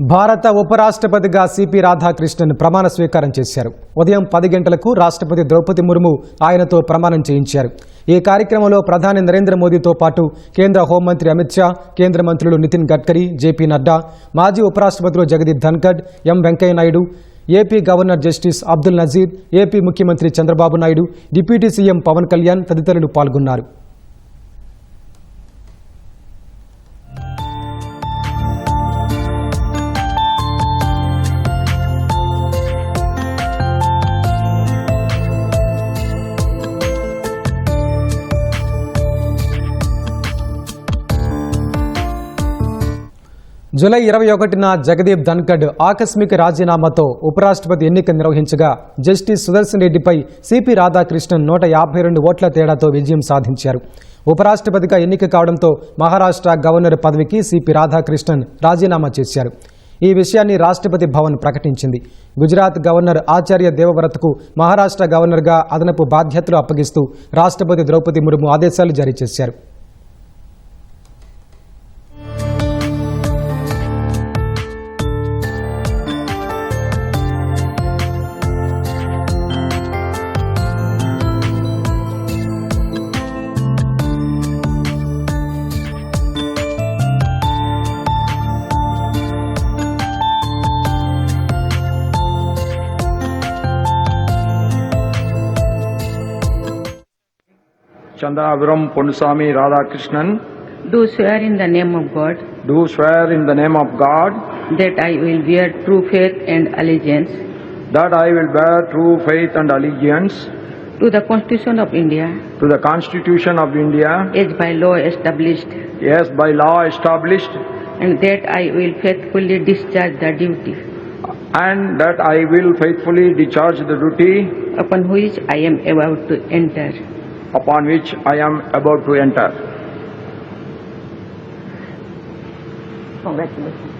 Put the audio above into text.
భారత ఉపరాష్ట్రపతిగా సిపి రాధాకృష్ణన్ ప్రమాణ స్వీకారం చేశారు. ఉదయం 10 గంటలకు రాష్ట్రపతి ద్రౌపది ముర్ము ఆయనతో ప్రమాణం చేయించారు. ఈ కార్యక్రమంలో ప్రధాని నరేంద్ర మోదీతో పాటు కేంద్ర హోంమంత్రి అమిత్ షా, కేంద్ర మంత్రులు నితిన్ గడ్కరీ, జేపీ నడ్డా, మాజీ ఉపరాష్ట్రపతులు Jagdeep Dhankhar, M Venkaiah Naidu, AP governor justice Abdul Nazeer, AP ముఖ్యమంత్రి చంద్రబాబు నాయుడు, డిప్యూటీ సీఎం పవన్ కళ్యాణ్ తదితరులు పాల్గొన్నారు. జూలై 21న జగదీప్ ధన్కడ్ ఆకస్మిక రాజీనామాతో ఉపరాష్ట్రపతి ఎన్నిక నిర్వహించగా జస్టిస్ సుదర్శన్ రెడ్డిపై సిపి రాధాకృష్ణన్ 152 ఓట్ల తేడాతో విజయం సాధించారు. ఉపరాష్ట్రపతిగా ఎన్నిక కావడంతో మహారాష్ట్ర గవర్నర్ పదవికి సిపి రాధాకృష్ణన్ రాజీనామా చేశారు. ఈ విషయాన్ని రాష్ట్రపతి భవన్ ప్రకటించింది. గుజరాత్ గవర్నర్ ఆచార్య దేవవ్రతకు మహారాష్ట్ర గవర్నర్గా అదనపు బాధ్యతలు అప్పగిస్తూ రాష్ట్రపతి ద్రౌపది ముర్ము ఆదేశాలు జారీ చేశారు. Chandravram Ponnusamy Radhakrishnan. Do swear in the name of God. Do swear in the name of God. That I will bear true faith and allegiance. That I will bear true faith and allegiance. To the Constitution of India. To the Constitution of India. As by law established. Yes, by law established. And that I will faithfully discharge the duty. And that I will faithfully discharge the duty. Upon which I am about to enter. Upon which I am about to enter. Congratulations.